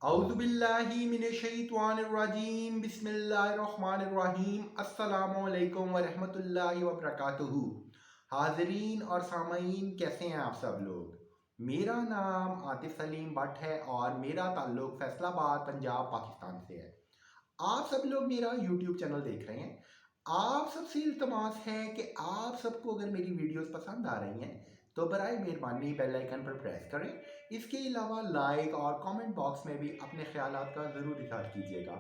औज़ुबिल्लाहि मिनश्शैतानिर्रजीम बिस्मिल्लाहिर्रहमानिर्रहीम अस्सलामु अलैकुम वरहमतुल्लाहि वबरकातुहू। हाज़रीन और सामाईन, कैसे हैं आप सब लोग। मेरा नाम आतिफ सलीम भट्ट है और मेरा ताल्लुक़ फैसलाबाद पंजाब पाकिस्तान से है। आप सब लोग मेरा यूट्यूब चैनल देख रहे हैं। आप सबसे इल्तमास है कि आप सबको अगर मेरी वीडियोस पसंद आ रही हैं तो बराए मेहरबानी बेल आइकन पर प्रेस करें। इसके अलावा लाइक और कमेंट बॉक्स में भी अपने ख्यालात का ज़रूर इज़हार कीजिएगा।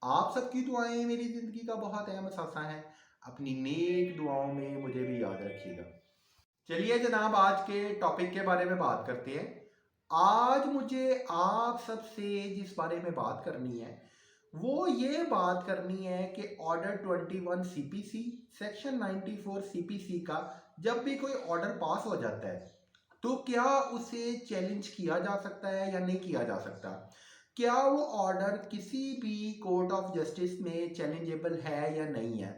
आप सबकी दुआएं मेरी ज़िंदगी का बहुत अहम हिस्सा हैं। अपनी नेक दुआओं में मुझे भी याद रखिएगा। चलिए जनाब, आज के टॉपिक के बारे में बात करते हैं। आज मुझे आप सबसे जिस बारे में बात करनी है वो ये बात करनी है कि ऑर्डर 21 सीपीसी सेक्शन 94 सीपीसी का जब भी कोई ऑर्डर पास हो जाता है तो क्या उसे चैलेंज किया जा सकता है या नहीं किया जा सकता। क्या वो ऑर्डर किसी भी कोर्ट ऑफ जस्टिस में चैलेंजेबल है या नहीं है।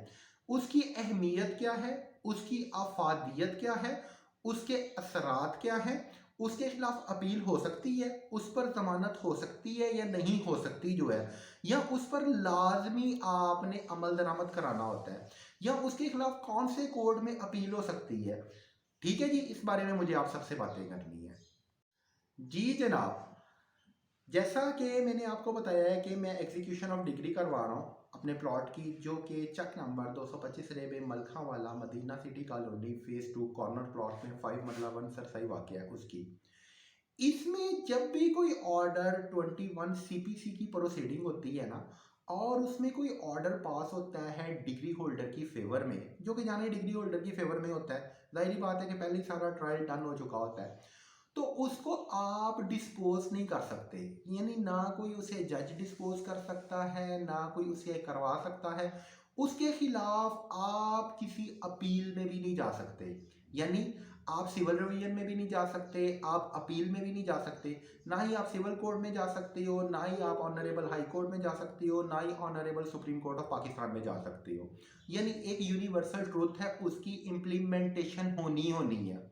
उसकी अहमियत क्या है, उसकी अफादियत क्या है, उसके असरात क्या है, उसके खिलाफ अपील हो सकती है, उस पर जमानत हो सकती है या नहीं हो सकती जो है, या उस पर लाजमी आपने अमल दरामद कराना होता है, या उसके खिलाफ कौन से कोर्ट में अपील हो सकती है। ठीक है जी, इस बारे में मुझे आप सबसे बातें करनी है। जी जनाब, जैसा कि मैंने आपको बताया है कि मैं एग्जीक्यूशन ऑफ डिग्री करवा रहा हूँ अपने प्लॉट की, जो कि चक नंबर 225 रेबे मलखा वाला Madina city colony phase 2 corner plot में 5 मरला 1 सरसाई वाक़ है उसकी। इसमें जब भी कोई ऑर्डर 21 सीपीसी की प्रोसीडिंग होती है ना, और उसमें कोई ऑर्डर पास होता है डिग्री होल्डर की फेवर में, जो कि जाने डिग्री होल्डर की फेवर में होता है, जाहिर बात है कि पहले ही सारा ट्रायल डन हो चुका होता है, तो उसको आप डिस्पोज नहीं कर सकते। यानी ना कोई उसे जज डिस्पोज कर सकता है, ना कोई उसे करवा सकता है। उसके खिलाफ आप किसी अपील में भी नहीं जा सकते। यानी आप सिविल रिवीजन में भी नहीं जा सकते, आप अपील में भी नहीं जा सकते, ना ही आप सिविल कोर्ट में जा सकते हो, ना ही आप ऑनरेबल हाई कोर्ट में जा सकते हो, ना ही honourable supreme court of Pakistan में जा सकते हो। यानी एक यूनिवर्सल ट्रूथ है, उसकी इम्प्लीमेंटेशन होनी होनी है।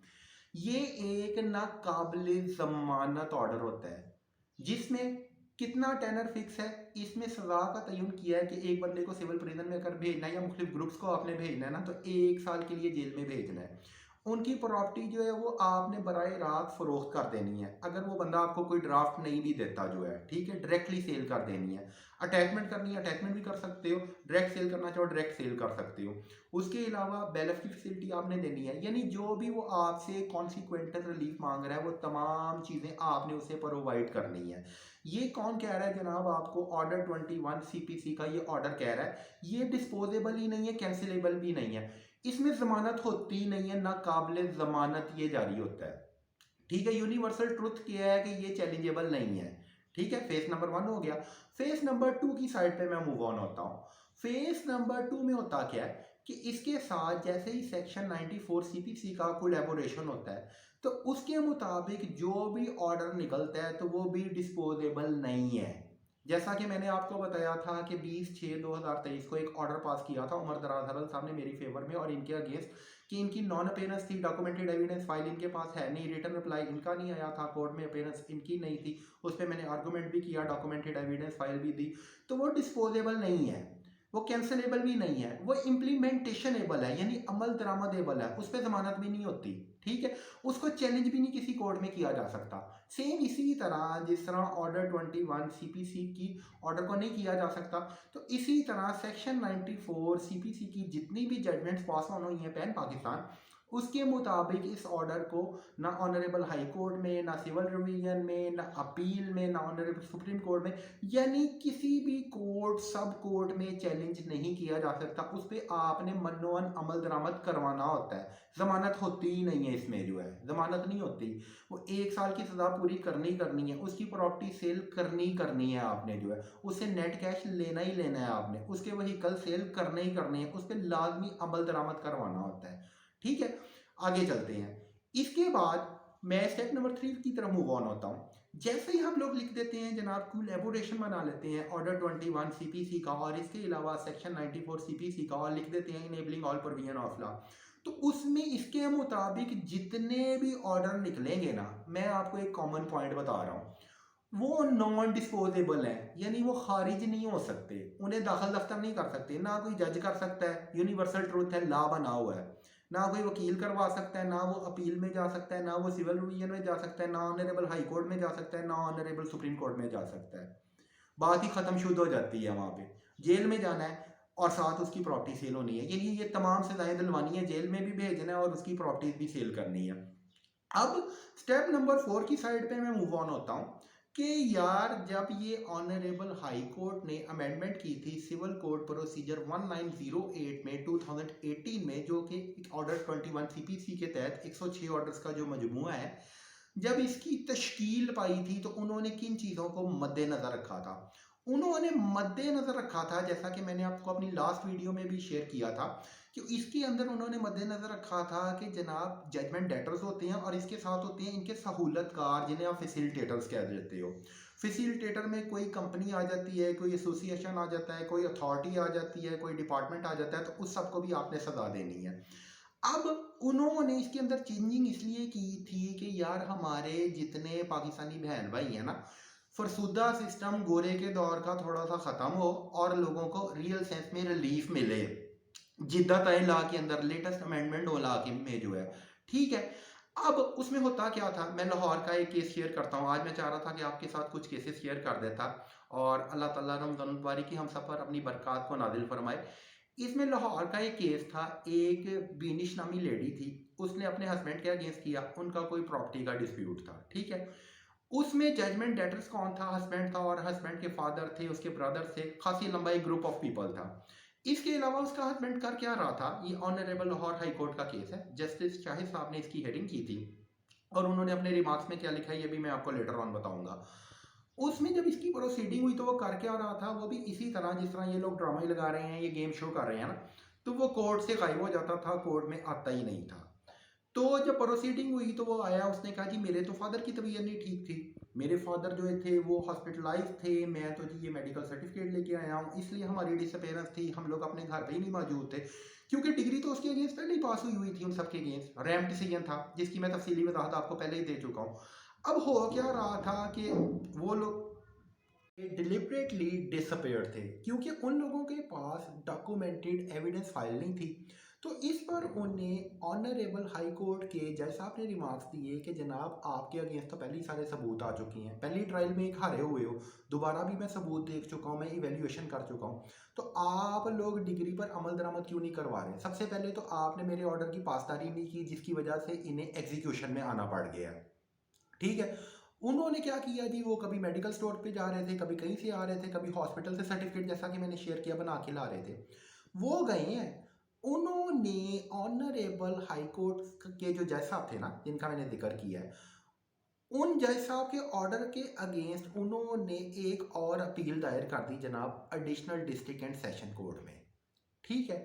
ये एक नाकाबिल जमानत ऑर्डर होता है जिसमें कितना टेनर फिक्स है। इसमें सजा का तयन किया है कि एक बंदे को सिविल प्रिजन में अगर भेजना है या मुख्तलिफ ग्रुप्स को आपने भेजना है ना, तो 1 साल के लिए जेल में भेजना है। उनकी प्रॉपर्टी जो है वो आपने बराए रात फरोख्त कर देनी है। अगर वो बंदा आपको कोई ड्राफ्ट नहीं भी देता जो है, ठीक है, डायरेक्टली सेल कर देनी है। अटैचमेंट करनी है अटैचमेंट भी कर सकते हो, डायरेक्ट सेल करना चाहो डायरेक्ट सेल कर सकते हो। उसके अलावा बेलफ की फैसिलिटी आपने देनी है। यानी जो भी वो आपसे कॉन्सिक्वेंटल रिलीफ मांग रहा है वो तमाम चीज़ें आपने उसे प्रोवाइड करनी है। ये कौन कह रहा है जनाब आपको, ऑर्डर 21 सीपीसी का ये ऑर्डर कह रहा है। ये डिस्पोजेबल ही नहीं है, कैंसिलेबल भी नहीं है, इसमें जमानत होती नहीं है, ना काबिल जमानत ये जारी होता है। ठीक है, यूनिवर्सल ट्रुथ क्या है कि ये चैलेंजेबल नहीं है। ठीक है, फेस नंबर 1 हो गया। फेस नंबर 2 की साइड पे मैं मूव ऑन होता हूँ। फेस नंबर 2 में होता क्या है कि इसके साथ जैसे ही सेक्शन 94 सीपीसी का कोलैबोरेशन होता है, तो उसके मुताबिक जो भी ऑर्डर निकलता है तो वो भी डिस्पोजेबल नहीं है। जैसा कि मैंने आपको बताया था कि 20/6/2023 को एक ऑर्डर पास किया था उमर दराज हरल साहब ने मेरी फेवर में और इनके अगेंस्ट, कि इनकी नॉन अपेयरेंस थी, डॉक्यूमेंटेड एविडेंस फाइल इनके पास है नहीं, रिटर्न रिप्लाई इनका नहीं आया था, कोर्ट में अपेयरेंस इनकी नहीं थी, उस पर मैंने आर्गूमेंट भी किया, डॉक्यूमेंटेड एविडेंस फाइल भी दी। तो वो डिस्पोजेबल नहीं है, वो कैंसिलेबल भी नहीं है, वो इम्प्लीमेंटेशनेबल है, यानी अमल दरामदेबल है, उस पर जमानत भी नहीं होती। ठीक है, उसको चैलेंज भी नहीं किसी कोर्ट में किया जा सकता। सेम इसी तरह जिस तरह ऑर्डर 21 सीपीसी की ऑर्डर को नहीं किया जा सकता, तो इसी तरह सेक्शन 94 सीपीसी की जितनी भी जजमेंट्स पास ऑन हुई हैं पैन पाकिस्तान, उसके मुताबिक इस ऑर्डर को ना ऑनरेबल हाई कोर्ट में, ना सिविल रिवीजन में, ना अपील में, ना ऑनरेबल सुप्रीम कोर्ट में, यानी किसी भी कोर्ट सब कोर्ट में चैलेंज नहीं किया जा सकता। उस पर आपने मनोवन अमल दरामद करवाना होता है। जमानत होती ही नहीं है इसमें, जो है जमानत नहीं होती। वो 1 साल की सजा पूरी करनी है, उसकी प्रॉपर्टी सेल करनी है आपने, जो है उससे नेट कैश लेना ही लेना है आपने, उसके व्हीकल सेल करने ही करने हैं, उस पर लाजमी अमल दरामद करवाना होता है। ठीक है, आगे चलते हैं। इसके बाद मैं स्टेप नंबर 3 की तरफ मूव ऑन होता हूँ। जैसे ही हम लोग लिख देते हैं जनाब, कोलैबोरेशन बना लेते हैं ऑर्डर 21 सीपीसी का और इसके अलावा सेक्शन 94 सीपीसी का, और लिख देते हैं enabling all provision of law, तो उसमें इसके मुताबिक जितने भी ऑर्डर निकलेंगे ना, मैं आपको एक कॉमन पॉइंट बता रहा हूँ, वो नॉन डिस्पोजेबल हैं, यानी वो खारिज नहीं हो सकते, उन्हें दाखिल दफ्तर नहीं कर सकते, ना कोई जज कर सकता है, यूनिवर्सल ट्रूथ है, लॉ बना हुआ है। ना कोई वकील करवा सकता है, ना वो अपील में जा सकता है, ना वो सिविल डिवीजन में जा सकता है, ना ऑनरेबल हाई कोर्ट में जा सकता है, ना ऑनरेबल सुप्रीम कोर्ट में जा सकता है। बात ही खत्म शुद्ध हो जाती है वहाँ पे। जेल में जाना है और साथ उसकी प्रॉपर्टी सेल होनी है, यानी ये तमाम सजाएं दिलवानी है, जेल में भी भेजना है और उसकी प्रॉपर्टीज भी सेल करनी है। अब स्टेप नंबर 4 की साइड पे मैं मूव ऑन होता हूँ कि यार जब ये ऑनरेबल हाई कोर्ट ने अमेंडमेंट की थी सिविल कोड प्रोसीजर 1908 में 2018 में, जो कि ऑर्डर 21 सीपीसी के तहत 106 ऑर्डर्स का जो मजमूआ है, जब इसकी तश्कील पाई थी तो उन्होंने किन चीज़ों को मद्देनज़र रखा था? उन्होंने मद्देनज़र रखा था, जैसा कि मैंने आपको अपनी लास्ट वीडियो में भी शेयर किया था, कि इसके अंदर उन्होंने मद्देनज़र रखा था कि जनाब जजमेंट डेटर्स होते हैं और इसके साथ होते हैं इनके सहूलतकार, जिन्हें आप फैसिलिटेटर्स कह देते हो। फैसिलिटेटर में कोई कंपनी आ जाती है, कोई एसोसिएशन आ जाता है, कोई अथॉरिटी आ जाती है, कोई डिपार्टमेंट आ जाता है, तो उस सबको भी आपने सजा देनी है। अब उन्होंने इसके अंदर चेंजिंग इसलिए की थी कि यार हमारे जितने पाकिस्तानी बहन भाई हैं ना, फरसुदा सिस्टम गोरे के दौर का थोड़ा सा ख़त्म हो और लोगों को रियल सेंस में रिलीफ मिले, जिद्दत है ला के अंदर लेटेस्ट अमेंडमेंट हो ला के में जो है। ठीक है, अब उसमें होता क्या था, मैं लाहौर का एक केस शेयर करता हूँ। आज मैं चाह रहा था कि आपके साथ कुछ केसेस शेयर कर देता और अल्लाह ताला रमज़ान मुबारक की हम सब पर अपनी बरक़ात को नाज़िल फरमाए। इसमें लाहौर का एक केस था, एक बीनिश नामी लेडी थी, उसने अपने हस्बैंड के अगेंस्ट किया, उनका कोई प्रॉपर्टी का डिस्प्यूट था। ठीक है, उसमें जजमेंट डेटर्स कौन था? हस्बैंड था और हस्बैंड के फादर थे, उसके ब्रदर थे, खासी लंबा एक ग्रुप ऑफ पीपल था। इसके अलावा उसका हस्बैंड कर क्या रहा था? ये ऑनरेबल लाहौर हाई कोर्ट का केस है, जस्टिस शाहिद साहब ने इसकी हेयरिंग की थी और उन्होंने अपने रिमार्क्स में क्या लिखा है ये भी मैं आपको लेटर ऑन बताऊंगा। उसमें जब इसकी प्रोसीडिंग हुई तो वो कर क्या रहा था? वो भी इसी तरह जिस तरह ये लोग ड्रामा ही लगा रहे हैं, ये गेम शो कर रहे हैं ना, तो वो कोर्ट से गायब हो जाता था, कोर्ट में आता ही नहीं था। तो जब प्रोसीडिंग हुई तो वो आया, उसने कहा जी मेरे तो फादर की तबीयत नहीं ठीक थी, मेरे फादर जो थे वो हॉस्पिटलाइज थे, मैं तो जी ये मेडिकल सर्टिफिकेट लेके आया हूँ, इसलिए हमारी डिसअपेरेंस थी, हम लोग अपने घर पे ही नहीं मौजूद थे, क्योंकि डिग्री तो उसके अगेंस्ट पहले ही पास हुई थी उन सबके अगेंस्ट, रैम डिसीजन था जिसकी मैं तफसीली वजाहत आपको पहले ही दे चुका हूँ। अब हो क्या रहा था कि वो लोग डिलिबरेटली डिसअपेयर थे, क्योंकि उन लोगों के पास डॉक्यूमेंटेड एविडेंस फाइल नहीं थी। तो इस पर उन्हें ऑनरेबल हाई कोर्ट के जज साहब ने रिमार्क्स दिए कि जनाब आपके अगेंस्ट तो पहले ही सारे सबूत आ चुके हैं, पहली ट्रायल में एक हारे हुए हो, दोबारा भी मैं सबूत देख चुका हूँ, मैं इवेल्युएशन कर चुका हूँ, तो आप लोग डिग्री पर अमल दरामद क्यों नहीं करवा रहे? सबसे पहले तो आपने मेरे ऑर्डर की पासदारी नहीं की, जिसकी वजह से इन्हें एग्जीक्यूशन में आना पड़ गया। ठीक है, उन्होंने क्या किया जी, वो कभी मेडिकल स्टोर पे जा रहे थे, कभी कहीं से आ रहे थे, कभी हॉस्पिटल से सर्टिफिकेट जैसा कि मैंने शेयर किया बना के ला रहे थे, वो गए हैं। उन्होंने ऑनरेबल हाई कोर्ट के जो जज साहब थे ना, जिनका मैंने जिक्र किया है, उन जज साहब के ऑर्डर के अगेंस्ट उन्होंने एक और अपील दायर कर दी जनाब additional district and session court में। ठीक है,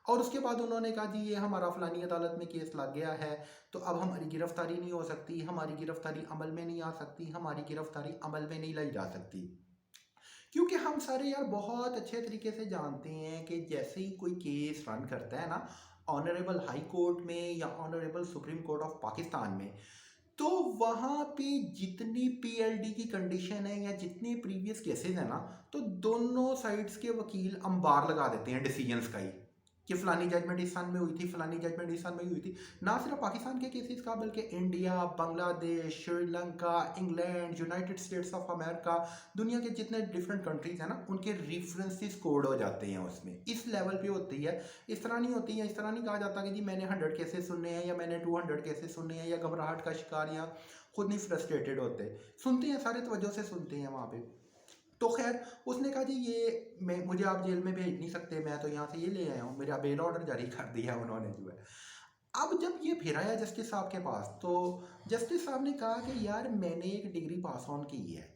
और उसके बाद उन्होंने कहा जी ये हमारा फलानी अदालत में केस लग गया है, तो अब हमारी गिरफ्तारी नहीं हो सकती, हमारी गिरफ्तारी अमल में नहीं आ सकती, हमारी गिरफ्तारी अमल में नहीं लाई जा सकती। क्योंकि हम सारे यार बहुत अच्छे तरीके से जानते हैं कि जैसे ही कोई केस रन करता है ना ऑनरेबल हाई कोर्ट में या honourable supreme court of Pakistan में, तो वहाँ पे जितनी पीएलडी की कंडीशन है या जितने प्रीवियस केसेस है ना, तो दोनों साइड्स के वकील अंबार लगा देते हैं डिसीजंस का ही, कि फलानी जजमेंट इस सन में हुई थी, फलानी जजमेंट इस सन में हुई थी। ना सिर्फ पाकिस्तान के केसेस का बल्कि India, Bangladesh, Sri Lanka, England, United states of America, दुनिया के जितने डिफरेंट कंट्रीज हैं ना, उनके रेफरेंसेस कोड हो जाते हैं उसमें, इस लेवल पे होती है। इस तरह नहीं होती है, इस तरह नहीं कहा जाता कि जी मैंने 100 केसेस सुनने हैं या मैंने 200 केसेस सुनने हैं, या घबराहट का शिकार या खुद नहीं फ्रस्ट्रेटेड होते, सुनते हैं सारे तवज्जो से सुनते हैं वहाँ पे। तो खैर उसने कहा जी ये मैं मुझे आप जेल में भेज नहीं सकते, मैं तो यहाँ से ये ले आया हूँ, मेरा बेल ऑर्डर जारी कर दिया उन्होंने जो है। अब जब ये फिर आया जस्टिस साहब के पास, तो जस्टिस साहब ने कहा कि यार मैंने एक डिग्री पास ऑन की है,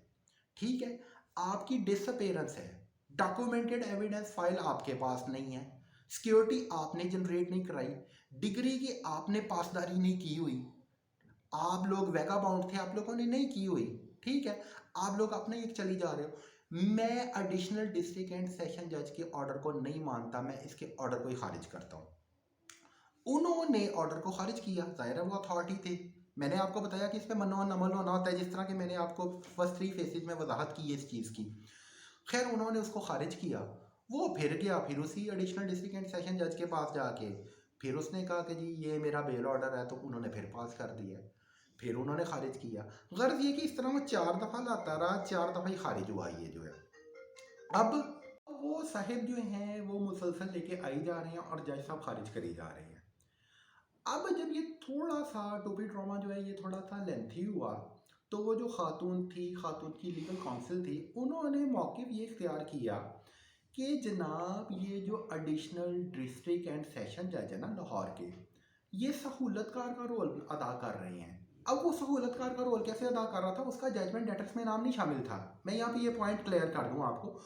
ठीक है, आपकी डिसअपेरेंस है, डॉक्यूमेंटेड एविडेंस फाइल आपके पास नहीं है, सिक्योरिटी आपने जनरेट नहीं कराई, डिग्री की आपने पासदारी नहीं की हुई, आप लोग वेगा बाउंड थे, आप लोगों ने नहीं की हुई, ठीक है, आप लोग अपने एक चली जा रहे हो। मैं एडिशनल डिस्ट्रिक्ट एंड सेशन जज के ऑर्डर को नहीं मानता, मैं इसके ऑर्डर को ही खारिज करता हूँ। उन्होंने ऑर्डर को खारिज किया, जाहिर है वो अथॉरिटी थे, मैंने आपको बताया कि इस पर मनो अमल होना होता है, जिस तरह कि मैंने आपको फर्स्ट 3 फेसेज में वजाहत की है इस चीज़ की। खैर उन्होंने उसको खारिज किया। वो फिर गया, फिर उसी एडिशनल डिस्ट्रिक्ट एंड सेशन जज के पास जाके फिर उसने कहा कि जी ये मेरा बेल ऑर्डर है, तो उन्होंने फिर पास कर दिया। फिर उन्होंने खारिज किया। गर्ज ये कि इस तरह वो 4 दफ़ा लाता रहा, 4 दफ़ा ही खारिज हुआ ये जो है। अब वो साहिब जो हैं वो मुसलसल लेके आई जा रहे हैं और जज साहब खारिज करी जा रहे हैं। अब जब ये थोड़ा सा टोपी ड्रामा जो है ये थोड़ा सा लेंथी हुआ, तो वो जो खातून थी, खातून की लीगल काउंसिल थी, उन्होंने मौक़िफ़ ये इख्तियार किया कि जनाब ये जो एडिशनल डिस्ट्रिक्ट एंड सेशन जज है ना लाहौर के, ये सहूलतकार का रोल अदा कर रहे हैं। अब वो सहूलतकार का रोल कैसे अदा कर रहा था, उसका जजमेंट लेटर्स में नाम नहीं शामिल था। मैं यहाँ पे ये पॉइंट क्लियर कर दूँ आपको,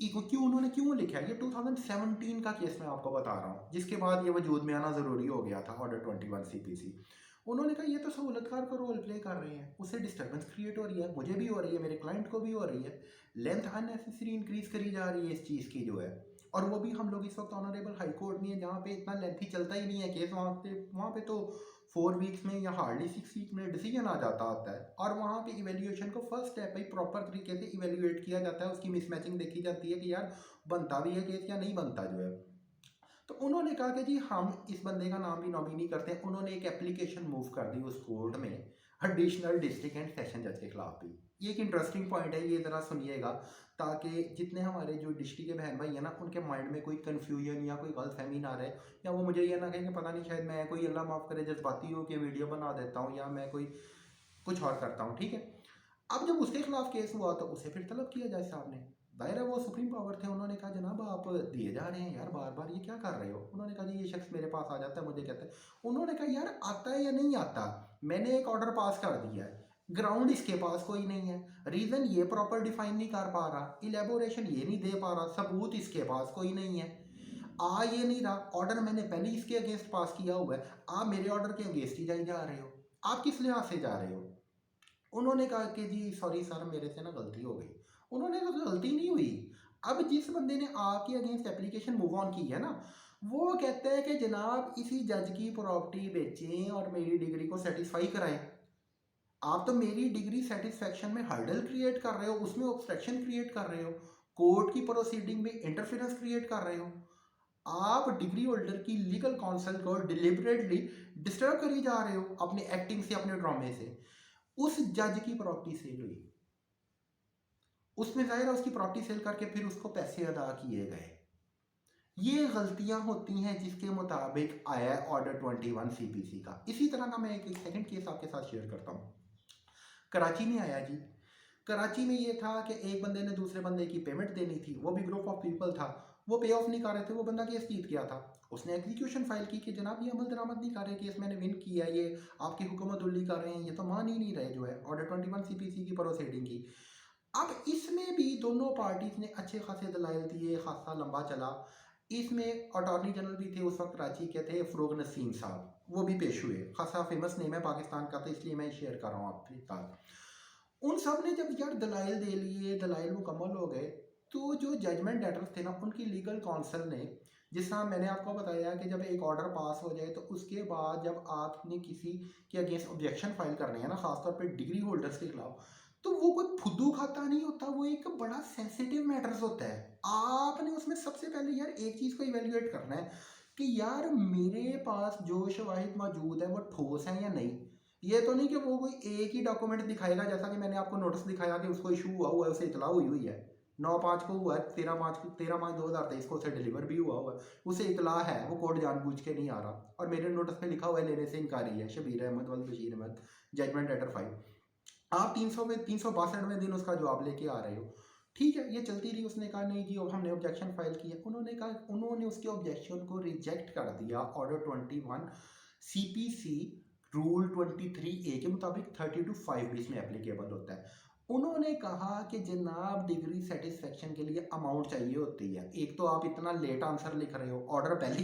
क्यों उन्होंने क्यों लिखा है। ये 2017 का केस मैं आपको बता रहा हूँ, जिसके बाद ये वजूद में आना ज़रूरी हो गया था ऑर्डर 21 CPC। उन्होंने कहा ये तो सहूलतकार का रोल प्ले कर रहे हैं, उससे डिस्टर्बेंस क्रिएट हो रही है, मुझे भी हो रही है, मेरे क्लाइंट को भी हो रही है, लेंथ अननेसेसरी इंक्रीज करी जा रही है इस चीज़ की जो है। और वो भी हम लोग इस वक्त ऑनरेबल हाई कोर्ट में है, जहाँ पे इतना लेंथी चलता ही नहीं है केस। वहाँ पे तो 4 वीक्स में या हार्डली 6 वीक में डिसीजन आ जाता होता है। और वहाँ पे इवेल्यूएशन को फर्स्ट स्टेप पे प्रॉपर तरीके से इवेल्यूएट किया जाता है, उसकी मिसमैचिंग देखी जाती है कि यार बनता भी है केस या नहीं बनता जो है। तो उन्होंने कहा कि जी हम इस बंदे का नाम भी नॉमिनी करते हैं। उन्होंने एक एप्लीकेशन मूव कर दी उस कोर्ट में एडिशनल डिस्ट्रिक्ट एंड सेशन जज के खिलाफ भी। ये एक इंटरेस्टिंग पॉइंट है, ये ज़रा सुनिएगा, ताकि जितने हमारे जो डिस्ट्रिक्ट के बहन भाई हैं ना, उनके माइंड में कोई कन्फ्यूजन या कोई गलतफहमी ना रहे, या वो मुझे ये ना कहें कि पता नहीं शायद मैं कोई अल्लाह माफ़ करे जज्बाती हो के वीडियो बना देता हूँ, या मैं कोई कुछ और करता हूँ, ठीक है। अब जब उसके खिलाफ केस हुआ तो उसे फिर तलब किया जज साहब ने। दायरा है वो सुप्रीम पावर थे, उन्होंने कहा जनाब आप दिए जा रहे हैं यार बार बार, ये क्या कर रहे हो। उन्होंने कहा जी ये शख्स मेरे पास आ जाता है, मुझे कहता है। उन्होंने कहा यार आता है या नहीं आता, मैंने एक ऑर्डर पास कर दिया है, ग्राउंड इसके पास कोई नहीं है, रीज़न ये प्रॉपर डिफाइन नहीं कर पा रहा, इलेबोरेशन ये नहीं दे पा रहा, सबूत इसके पास कोई नहीं है, आ ये नहीं रहा, ऑर्डर मैंने पहले इसके अगेंस्ट पास किया हुआ है, आप मेरे ऑर्डर के अगेंस्ट ही जाई जा रहे हो, आप किस लिहाज से जा रहे हो। उन्होंने कहा कि जी सॉरी सर मेरे से ना गलती हो गई। उन्होंने कहा गलती नहीं हुई। अब जिस बंदे ने आपके अगेंस्ट एप्लीकेशन मूव ऑन की है ना, वो कहता है कि जनाब इसी जज की प्रॉपर्टी बेचें और मेरी डिग्री को सेटिस्फाई कराएं। आप तो मेरी डिग्री सेटिस्फेक्शन में हर्डल क्रिएट कर रहे हो, उसमें ऑब्स्ट्रक्शन क्रिएट कर रहे हो, कोर्ट की प्रोसीडिंग में इंटरफेरेंस क्रिएट कर रहे हो, आप डिग्री होल्डर की लीगल काउंसिल को डिलिबरेटली डिस्टर्ब करी जा रहे हो अपने एक्टिंग से, अपने ड्रामे से। उस जज की प्रॉपर्टी सेल हुई, उसमें जाहिर है उसकी प्रॉपर्टी सेल करके फिर उसको पैसे अदा किए गए। ये गलतियां होती हैं जिसके मुताबिक आया है ऑर्डर 21 CPC का। इसी तरह का मैं एक सेकंड केस आपके साथ शेयर करता हूँ। कराची में आया जी। कराची में ये था कि एक बंदे ने दूसरे बंदे की पेमेंट देनी थी, वो भी ग्रुप ऑफ पीपल था, वो पे ऑफ नहीं कर रहे थे, वो बंदा केस जीत गया था। उसने एग्जीक्यूशन फाइल की कि जनाब ये अमल दरामद नहीं कर रहे, केस मैंने विन किया, ये आपकी हुकूमत उल्ली कर रहे हैं, ये तो मान ही नहीं रहे जो है ऑर्डर 21 CPC की प्रोसीडिंग की। अब इसमें भी दोनों पार्टीज ने अच्छे खासे दलाइल दिए, खासा लंबा चला। इसमें अटॉर्नी जनरल भी थे उस वक्त कराची के, थे फ़रोग नसीम साहब, वो भी पेश हुए। खासा फेमस नेम है पाकिस्तान का, तो इसलिए मैं शेयर कर रहा हूँ आपके साथ। उन सब ने जब यार दलाइल दे लिए, दलाइल मुकम्मल हो गए, तो जो जजमेंट लेटर्स थे ना उनकी लीगल काउंसिल ने, जिस तरह मैंने आपको बताया कि जब एक ऑर्डर पास हो जाए तो उसके बाद जब आपने किसी के अगेंस्ट ऑब्जेक्शन फाइल करने हैं ना, खासतौर पे डिग्री होल्डर्स के खिलाफ, तो वो कोई फुद्दू खाता नहीं होता, वो एक बड़ा सेंसिटिव मैटर्स होता है। आपने उसमें सबसे पहले यार एक चीज़ को इवेल्युएट करना है कि यार मेरे पास जो शवाहिद मौजूद है वो ठोस है या नहीं। ये तो नहीं कि वो कोई एक ही डॉक्यूमेंट दिखाएगा, जैसा कि मैंने आपको नोटिस दिखाया कि उसको इशू हुआ है, उसे इतला हुई हुई है, 9/5 को हुआ है, 13/5/2023 को उसे डिलीवर भी हुआ है, उसे इतला है, वो कोर्ट जानबूझ के नहीं आ रहा। और मेरे नोटिस में लिखा हुआ है लेने से इनकारी है, शबीर अहमद वल बशीर अहमद, जजमेंट लेटर 5। आप 362वें दिन उसका जवाब लेके आ रहे हो। ठीक है, ये चलती रही। उसने कहा नहीं जी अब हमने ऑब्जेक्शन फाइल किया। उन्होंने उसके ऑब्जेक्शन को रिजेक्ट कर दिया ऑर्डर 21 CPC रूल 23A के मुताबिक 32(5) भी इसमें एप्लीकेबल होता है। उन्होंने कहा कि जनाब डिग्री सेटिस्फेक्शन के लिए अमाउंट चाहिए होती है, एक तो आप इतना लेट आंसर लिख रहे हो, ऑर्डर पहले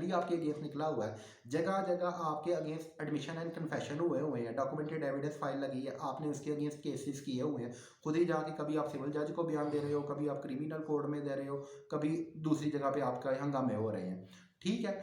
ही आपके अगेंस्ट निकला हुआ है, जगह जगह आपके अगेंस्ट एडमिशन एंड कन्फेशन हुए हुए हैं, डॉक्यूमेंटेड एविडेंस फाइल लगी है, आपने उसके अगेंस्ट केसेस किए हुए हैं, खुद ही जाके कभी आप सिविल जज को बयान दे रहे हो, कभी आप क्रिमिनल कोर्ट में दे रहे हो, कभी दूसरी जगह पे आपका हंगामे हो रहे हैं। ठीक है,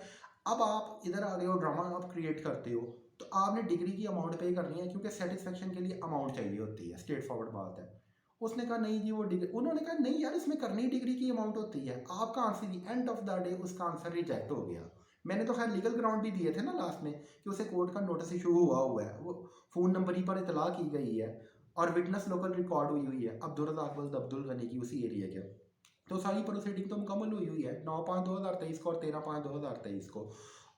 अब आप इधर आ गए हो, ड्रामा आप क्रिएट करते हो, तो आपने डिग्री की अमाउंट पे करनी है, क्योंकि सेटिस्फेक्शन के लिए अमाउंट चाहिए होती है, स्ट्रेट फॉरवर्ड बात है। उसने कहा नहीं जी वो डिग्री, उन्होंने कहा नहीं यार इसमें करनी डिग्री की अमाउंट होती है। आपका answer the end of the day उसका आंसर रिजेक्ट हो गया। मैंने तो खैर लीगल ग्राउंड भी दिए थे ना लास्ट में कि उसे कोर्ट का नोटिस इशू हुआ है, वो फ़ोन नंबर ही पर इतला की गई है और विटनेस लोकल रिकॉर्ड हुई हुई है अब्दुल रज़ाक वल्द अब्दुल गनी की उसी एरिया के। तो सारी प्रोसीडिंग तो मुकम्मल हुई हुई है 9/5/2023 को और 13/5/2023 को।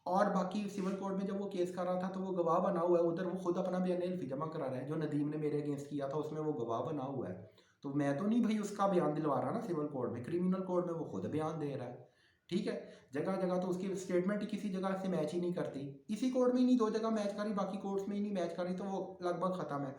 और बाकी सिविल कोर्ट में जब वो केस कर रहा था तो वो गवाह बना हुआ है उधर, वो खुद अपना बयान हल्फी जमा करा रहा है। जो नदीम ने मेरे अगेंस्ट किया था उसमें वो गवाह बना हुआ है। तो मैं तो नहीं भाई उसका बयान दिलवा रहा ना सिविल कोर्ट में, क्रिमिनल कोर्ट में वो खुद बयान दे रहा है। ठीक है, जगह जगह तो उसकी स्टेटमेंट ही किसी जगह से मैच ही नहीं करती, इसी कोर्ट में ही नहीं 2 जगह मैच करी, बाकी कोर्ट्स में ही नहीं मैच करी, तो वो लगभग ख़त्म है।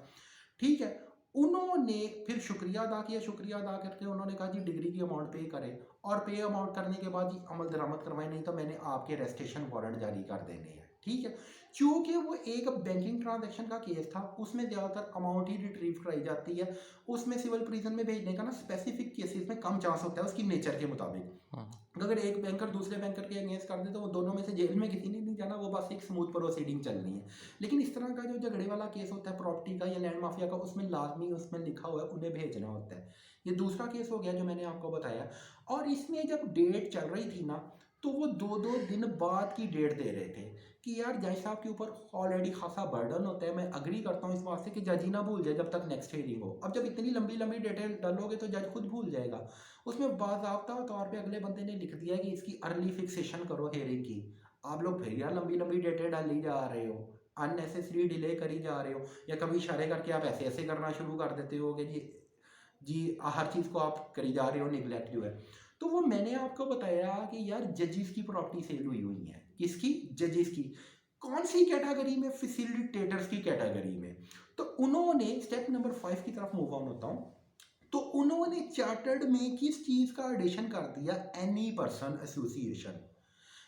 ठीक है, उन्होंने फिर शुक्रिया अदा किया, शुक्रिया अदा करके उन्होंने कहा जी डिग्री की अमाउंट पे करें, और पे अमाउंट करने के बाद जी अमल दरामद करवाएं, नहीं तो मैंने आपके अरेस्टेशन वारंट जारी कर देने हैं। ठीक है, चूँकि वो एक बैंकिंग ट्रांजैक्शन का केस था उसमें ज़्यादातर अमाउंट ही रिट्रीव कराई जाती है, उसमें सिविल प्रिजन में भेजने का ना स्पेसिफिक केसेस में कम चांस होता है उसकी नेचर के मुताबिक। अगर एक बैंकर दूसरे बैंकर के अगेंस्ट कर दे तो वो दोनों में से जेल में किसी ने नहीं जाना, वो बस एक स्मूथ प्रोसीडिंग चलनी है। लेकिन इस तरह का जो झगड़े वाला केस होता है प्रॉपर्टी का या लैंड माफिया का, उसमें लाजमी उसमें लिखा हुआ है उन्हें भेजना होता है। ये दूसरा केस हो गया जो मैंने आपको बताया। और इसमें जब डेट चल रही थी ना तो वो 2-2 दिन बाद की डेट दे रहे थे कि यार जज साहब के ऊपर ऑलरेडी खासा बर्डन होता है, मैं अग्री करता हूँ इस बात से कि जज ही ना भूल जाए जब तक नेक्स्ट हियरिंग हो। अब जब इतनी लंबी लंबी डेटें डालोगे तो जज खुद भूल जाएगा। उसमें बाज़ाब्ता तौर पे अगले बंदे ने लिख दिया कि इसकी अर्ली फिक्सेशन करो हेयरिंग की। आप लोग फिर यार लंबी लंबी डेटें डाली जा रहे हो, अननेसेसरी डिले करी जा रहे हो, या कभी इशारे करके आप ऐसे ऐसे करना शुरू कर देते हो कि जी हर चीज़ को आप करी जा रहे हो, निगलेक्ट जो है। तो वो मैंने आपको बताया कि यार जजेस की प्रॉपर्टी सेल हुई हुई है। किसकी? जजेस की। कौन सी कैटेगरी में? फैसिलिटेटर्स की कैटेगरी में। तो उन्होंने स्टेप नंबर 5 की तरफ मूव ऑन होता हूँ। तो उन्होंने चार्टर्ड में किस चीज़ का एडिशन कर दिया? Any person association.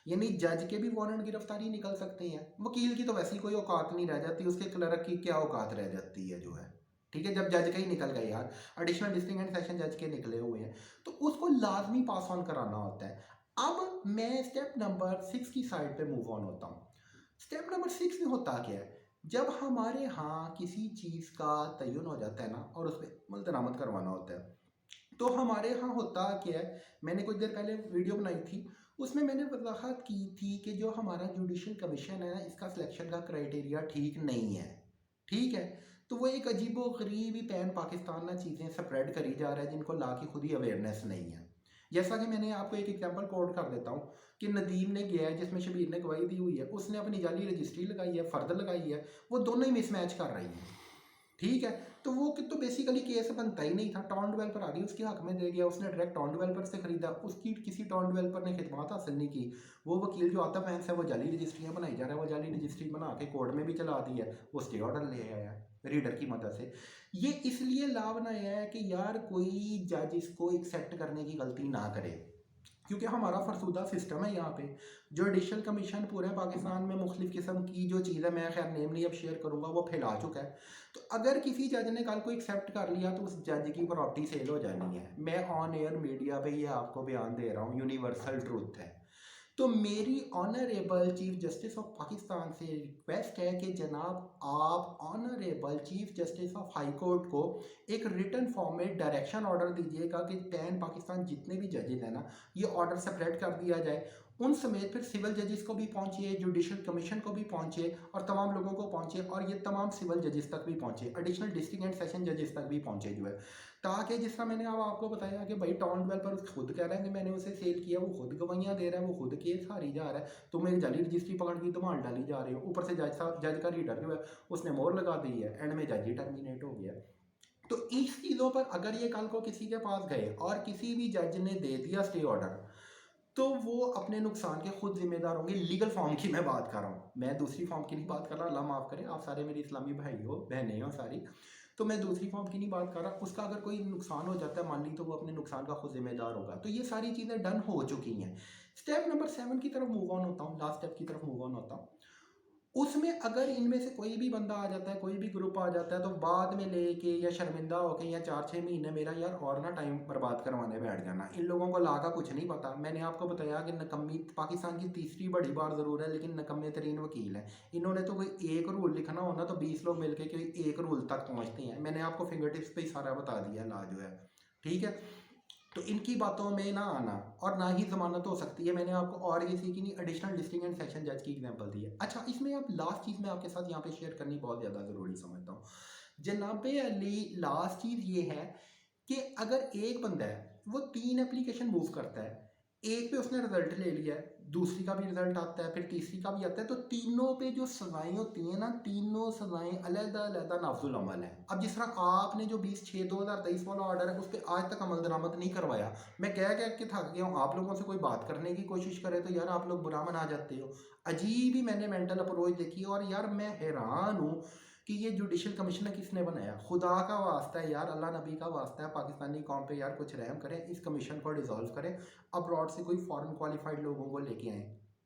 यानी जज के भी वारंट गिरफ्तारी निकल सकते हैं, वकील की तो वैसे ही कोई औकात नहीं रह जाती, उसके क्लर्क की क्या औकात रह जाती है जो है। ठीक है, जब जज का ही निकल गए यार, एडिशनल डिस्ट्रिक्ट एंड सेशन जज के निकले हुए हैं तो उसको लाजमी पास ऑन कराना होता है। अब मैं स्टेप नंबर 6 की साइड पे मूव ऑन होता हूँ। स्टेप नंबर 6 में होता क्या है, जब हमारे यहाँ किसी चीज़ का तयन हो जाता है ना और उस पर अमल दरामद करवाना होता है, तो हमारे यहाँ होता क्या है, मैंने कुछ देर पहले वीडियो बनाई थी उसमें मैंने वजाहत की थी कि जो हमारा जुडिशल कमीशन है ना इसका सिलेक्शन का क्राइटेरिया ठीक नहीं है। ठीक है, तो वो एक अजीबो गरीब ही पैन पाकिस्तान ना चीज़ें स्प्रेड करी जा रहा है जिनको ला की खुद ही अवेयरनेस नहीं है। जैसा कि मैंने आपको एक एग्जांपल कोट कर देता हूँ कि नदीम ने गया है जिसमें शबीर ने गवाही दी हुई है, उसने अपनी जाली रजिस्ट्री लगाई है, फ़र्द लगाई है, वो दोनों ही मिसमैच कर रही हैं। ठीक है, तो वो कि तो बेसिकली केस बनता ही नहीं था, टाउन डेवलपर आ गई उसके हक में दे गया, उसने डायरेक्ट टाउन डेवलपर से खरीदा, उसकी किसी टाउन डेवलपर ने खिदमत हासिल नहीं की। वो वकील जो आता फैंस है वो जाली रजिस्ट्रियाँ बनाई जा रहा है, वो जाली रजिस्ट्री बना के कोर्ट में भी चला दी है, वो स्टे ऑर्डर ले आया है रीडर की मदद से। ये इसलिए ला बनाया है कि यार कोई जज इसको एक्सेप्ट करने की गलती ना करे, क्योंकि हमारा फरसुदा सिस्टम है यहाँ पे। जुडिशल कमीशन पूरे पाकिस्तान में मुख्तलिफ़ किस्म की जो चीज़ है, मैं खैर नेम नहीं अब शेयर करूँगा, वो फैला चुका है। तो अगर किसी जज ने कल को एक्सेप्ट कर लिया तो उस जज की प्रॉपर्टी सेल हो जानी है। मैं ऑन एयर मीडिया पे ये आपको बयान दे रहा हूँ, यूनिवर्सल ट्रूथ है। तो मेरी honourable chief justice of Pakistan से रिक्वेस्ट है कि जनाब आप honourable chief justice of high court को एक रिटन फॉर्म में डायरेक्शन ऑर्डर दीजिएगा कि पैन पाकिस्तान जितने भी जजेस हैं ना ये ऑर्डर सेपरेट कर दिया जाए, उन समेत फिर सिविल जजेस को भी पहुंचे, जुडिशल कमीशन को भी पहुंचे और तमाम लोगों को पहुंचे, और ये तमाम सिविल जजेस तक भी पहुंचे, एडिशनल डिस्ट्रिक्ट एंड सेशन जजेस तक भी पहुंचे जो है। ताकि जिस तरह मैंने अब आपको बताया कि भाई टाउन डेवलपर खुद कह रहा है कि मैंने उसे सेल किया, वो खुद गवाहियाँ दे रहा है, वो खुद केस हारी जा रहा है, तुम एक जाली रजिस्ट्री पकड़ की धमाल डाली जा रही हो, ऊपर से जज का रीडर जो है उसने मोहर लगा दी है, एंड में जज ही टर्मिनेट हो गया। तो इस चीज़ों पर अगर ये कल को किसी के पास गए और किसी भी जज ने दे दिया स्टे ऑर्डर, तो वो अपने नुकसान के खुद जिम्मेदार होंगे। लीगल फॉर्म की मैं बात कर रहा हूँ, मैं दूसरी फॉर्म की नहीं बात कर रहा, अल्लाह माफ़ करे, आप सारे मेरे इस्लामी भाई हो बहनें हो सारी, तो मैं दूसरी फॉर्म की नहीं बात कर रहा। उसका अगर कोई नुकसान हो जाता है मान ली, तो वो अपने नुकसान का खुद जिम्मेदार होगा। तो ये सारी चीज़ें डन हो चुकी हैं। स्टेप नंबर 7 की तरफ मूव ऑन होता हूँ, लास्ट स्टेप की तरफ मूव ऑन होता हूँ। उसमें अगर इनमें से कोई भी बंदा आ जाता है, कोई भी ग्रुप आ जाता है, तो बाद में लेके या शर्मिंदा होके या 4-6 महीने मेरा यार और ना टाइम बर्बाद करवाने बैठ जाना। इन लोगों को ला का कुछ नहीं पता। मैंने आपको बताया कि नकम्मी पाकिस्तान की तीसरी बड़ी बार ज़रूर है, लेकिन नकम्मे तरीन वकील हैं। इन्होंने तो कोई एक रूल लिखना हो ना तो 20 लोग मिलके कोई एक रूल तक पहुँचते हैं। मैंने आपको फिंगर टिप्स पे ही सारा बता दिया ला जो है, ठीक है। तो इनकी बातों में ना आना, और ना ही ज़मानत हो सकती है। मैंने आपको और किसी की नहीं, एडिशनल डिस्ट्रिक्ट एंड सेशन जज की एग्जांपल दी है। अच्छा, इसमें अब लास्ट चीज़ मैं आपके साथ यहाँ पे शेयर करनी बहुत ज़्यादा ज़रूरी समझता हूँ जनाबे अली। लास्ट चीज़ ये है कि अगर एक बंदा है वो 3 एप्लीकेशन मूव करता है, एक पे उसने रिजल्ट ले लिया है, दूसरी का भी रिजल्ट आता है, फिर तीसरी का भी आता है, तो तीनों पे जो सज़ाएं होती हैं ना, तीनों सज़ाएं अलग-अलग नाफुल अमल है। अब जिस तरह आपने जो 20/6/2023 वाला ऑर्डर है उस पर आज तक अमल दरामद नहीं करवाया, मैं कह के थक गया हूँ। आप लोगों से कोई बात करने की कोशिश करे तो यार आप लोग बुरा मना जाते हो। अजीब ही मैंने मेंटल अप्रोच देखी, और यार मैं हैरान हूँ कि ये जुडिशल कमिश्नर किसने बनाया। खुदा का वास्ता है यार, अल्लाह नबी का वास्ता है, पाकिस्तानी कौम पे यार कुछ रहम करें, इस कमीशन को डिसॉल्व करें, अब्रॉड से कोई फॉरेन क्वालिफाइड लोगों को लेके आएँ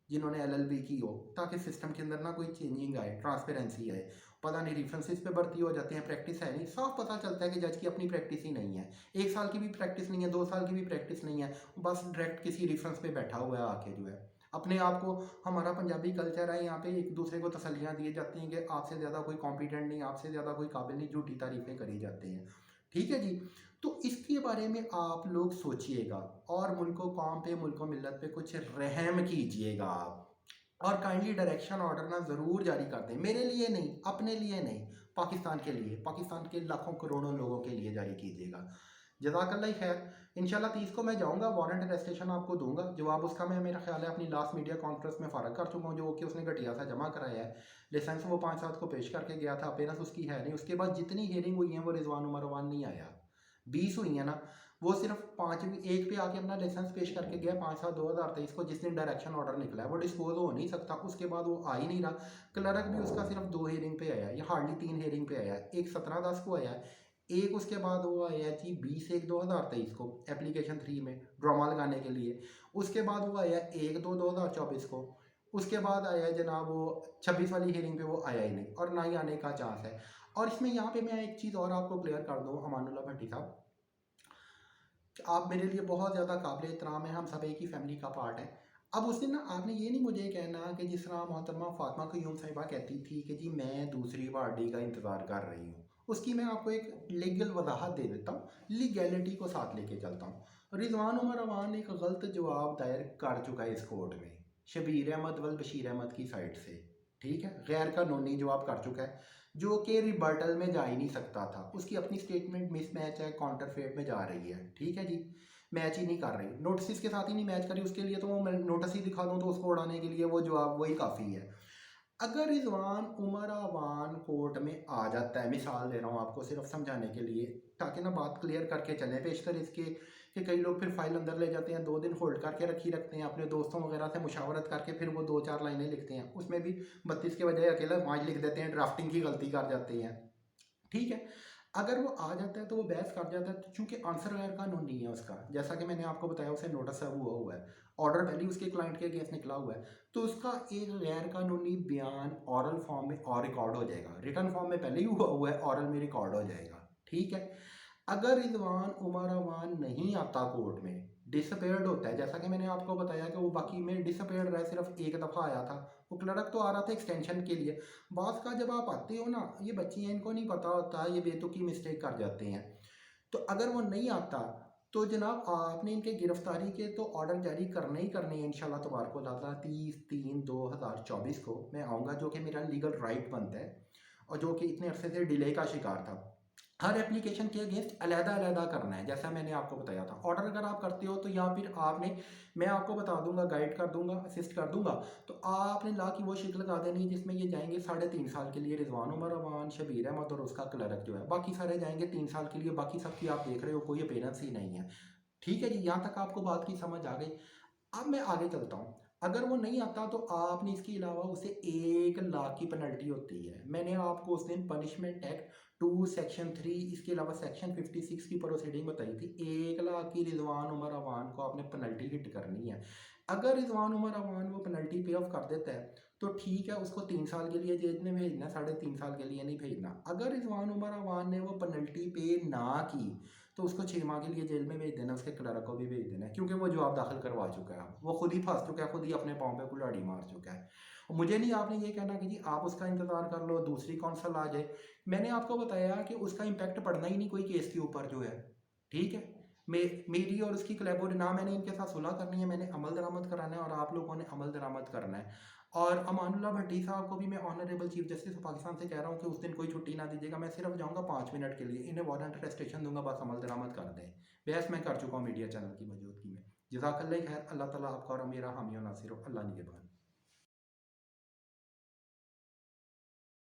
जिन्होंने एलएलबी की हो, ताकि सिस्टम के अंदर ना कोई चेंजिंग आए, ट्रांसपेरेंसी आए। पता नहीं रेफरेंसेस पे भर्ती हो जाते हैं, प्रैक्टिस है नहीं। साफ पता चलता है कि जज की अपनी प्रैक्टिस ही नहीं है, 1 साल की भी प्रैक्टिस नहीं है, 2 साल की भी प्रैक्टिस नहीं है, बस डायरेक्ट किसी रेफरेंस पे बैठा हुआ है आके जो है अपने आप को। हमारा पंजाबी कल्चर है, यहाँ पे एक दूसरे को तसल्लियाँ दी जाती हैं कि आपसे ज़्यादा कोई कॉम्पिटेंट नहीं, आपसे ज़्यादा कोई काबिल नहीं, झूठी तारीफ़ें करी जाती हैं, ठीक है जी। तो इसके बारे में आप लोग सोचिएगा, और मुल्को कौम पे, मुल्को मिल्लत पे कुछ रहम कीजिएगा आप, और काइंडली डायरेक्शन ऑर्डर ना ज़रूर जारी कर दें। मेरे लिए नहीं, अपने लिए नहीं, पाकिस्तान के लिए, पाकिस्तान के लाखों करोड़ों लोगों के लिए जारी कीजिएगा। जज़ाकल्लाह खैर। इंशाल्लाह 30 को मैं जाऊंगा, वारंट अरेस्टेशन आपको दूंगा। जवाब उसका मैं, मेरा ख्याल है, अपनी लास्ट मीडिया कॉन्फ्रेंस में फ़ारग कर चुका हूँ, जो कि उसने घटिया सा जमा कराया है। लाइसेंस वो 5/7 को पेश करके गया था, अपेयरेंस उसकी है नहीं। उसके बाद जितनी हियरिंग हुई है वो रिजवान उमर अवान नहीं आया। 20 हुई है ना, वो सिर्फ 5वीं एक पे आके अपना लाइसेंस पेश करके गया 5/7/2023 को, जिस दिन डायरेक्शन ऑर्डर निकला है। वो डिस्पोज हो नहीं सकता, उसके बाद वो आ ही नहीं रहा। क्लर्क भी उसका सिर्फ 2 हियरिंग पे आया, या हार्डली 3 हियरिंग पे आया। एक 17/10 को आया है, एक उसके बाद वो आया जी 20/1/2023 को एप्लीकेशन 3 में ड्रामा लगाने के लिए। उसके बाद वो आया 1/2/2024 को। उसके बाद आया जनाब वो 26 वाली हियरिंग पे वो आया ही नहीं, और ना ही आने का चांस है। और इसमें यहाँ पे मैं एक चीज़ और आपको क्लियर कर दूँ अमानुल्लाह भट्टी साहब, आप मेरे लिए बहुत ज़्यादा काबिल एहतराम है, हम सब एक ही फैमिली का पार्ट है। अब उस दिन ना आपने ये नहीं मुझे कहना कि जिस तरह मोहतरमा फातिमा क़य्यूम साहिबा कहती थी कि जी मैं दूसरी पार्टी का इंतज़ार कर रही हूँ। उसकी मैं आपको एक लीगल वजाहत दे देता हूँ, लीगैलिटी को साथ लेके चलता हूँ। रिजवान उमर अवान ने एक गलत जवाब दायर कर चुका है इस कोर्ट में, शबीर अहमद वल बशीर अहमद की साइड से, ठीक है, गैर कानूनी जवाब कर चुका है, जो कि रिबर्टल में जा ही नहीं सकता था। उसकी अपनी स्टेटमेंट मिसमैच है, काउंटरफेट में जा रही है, ठीक है जी, मैच ही नहीं कर रही, नोटिस के साथ ही नहीं मैच करी। उसके लिए तो वो मैं नोटिस ही दिखा दूँ तो उसको उड़ाने के लिए वो जवाब वही काफ़ी है। अगर रिजवान उमर अवान कोर्ट में आ जाता है, मिसाल दे रहा हूँ आपको सिर्फ समझाने के लिए, ताकि ना बात क्लियर करके चलें, पेशतर इसके कि कई लोग फिर फाइल अंदर ले जाते हैं, 2 दिन होल्ड करके रखी रखते हैं, अपने दोस्तों वगैरह से मुशावरत करके फिर वो 2-4 लाइनें लिखते हैं, उसमें भी 32 के बजाय अकेला 5 लिख देते हैं, ड्राफ्टिंग की गलती कर जाते हैं, ठीक है। अगर वो आ जाता है तो वो बहस कर जाता है, तो चूंकि आंसर गैर कानूनी है उसका, जैसा कि मैंने आपको बताया, उसे नोटिस हुआ है, ऑर्डर पहले उसके क्लाइंट के अगेंस्ट निकला हुआ है, तो उसका एक गैर कानूनी बयान ऑरल फॉर्म में और रिकॉर्ड हो जाएगा। रिटर्न फॉर्म में पहले ही हुआ है, ऑरल में रिकॉर्ड हो जाएगा, ठीक है। अगर रिजवान उमर अवान नहीं आता कोर्ट में, डिसअपेयर्ड होता है, जैसा कि मैंने आपको बताया कि वो बाकी में डिसअपेयर्ड रहा, सिर्फ एक दफ़ा आया था, वो क्लर्क तो आ रहा था एक्सटेंशन के लिए। बात का जब आप आते हो ना, ये बच्चियाँ, इनको नहीं पता होता, ये बेतुकी मिस्टेक कर जाते हैं। तो अगर वो नहीं आता तो जनाब आपने इनके गिरफ्तारी के तो ऑर्डर जारी करने ही करने हैं इंशाल्लाह तबारक व तआला। 30/3/2024 को मैं आऊँगा, जो कि मेरा लीगल राइट बनता है, और जो कि इतने अरसे से डिले का शिकार था। हर एप्लीकेशन के अगेंस्ट अलहदा करना है, जैसा मैंने आपको बताया था। ऑर्डर अगर आप करते हो तो या फिर आपने, मैं आपको बता दूंगा, गाइड कर दूंगा, असिस्ट कर दूंगा, तो आपने ला की वो शिक लगा देनी है जिसमें ये जाएंगे 3.5 साल के लिए, रिजवान उमर अवान, शबीर अहमद और उसका क्लर्क जो है, बाकी सारे जाएंगे 3 साल के लिए। बाकी सबकी आप देख रहे हो कोई अपेयरेंस ही नहीं है, ठीक है जी। यहाँ तक आपको बात की समझ आ गई। अब मैं आगे चलता हूँ। अगर वो नहीं आता तो आपने इसके अलावा उसे 1 लाख की पेनल्टी होती है। मैंने आपको उस दिन पनिशमेंट एक्ट 2 सेक्शन 3, इसके अलावा सेक्शन 56 की प्रोसीडिंग बताई थी। 1 लाख की रिजवान उमर अवान को आपने पेनल्टी हिट करनी है। अगर रिजवान उमर अवान वो पेनल्टी पे ऑफ कर देता है तो ठीक है, उसको 3 साल के लिए जेल में भेजना, 3.5 साल के लिए नहीं भेजना। अगर रिजवान उमर अवान ने वो पेनल्टी पे ना की तो उसको 6 माह के लिए जेल में भेज देना, उसके क्लर्क को भी भेज देना है, क्योंकि वो जवाब दाखिल करवा चुका है, वो खुद ही फंस चुका है, खुद ही अपने पाँव पे कुल्हाड़ी मार चुका है। मुझे नहीं आपने ये कहना कि जी आप उसका इंतज़ार कर लो, दूसरी कौंसल आ जाए। मैंने आपको बताया कि उसका इम्पैक्ट पड़ना ही नहीं कोई केस के ऊपर जो है, ठीक है। मेरी और उसकी कोलैबोरेट ना, मैंने इनके साथ सुलह करनी है, मैंने अमल दरामद कराना है और आप लोगों ने अमल दरामद करना है। और अमानुल्लाह भट्टी साहब को भी मैं honourable chief justice of Pakistan से कह रहा हूँ कि उस दिन कोई छुट्टी ना दीजिएगा, मैं सिर्फ जाऊँगा 5 मिनट के लिए, इन्हें वारंट अरेस्टेशन दूंगा, बस अमल दरामद कर दें। बहस मैं कर चुका हूँ मीडिया चैनल की मौजूदगी में। जज़ाकल्लाह खैर, अल्लाह ताला आपका और मेरा हामी और नासिर हो। अल्लाह निगहबान।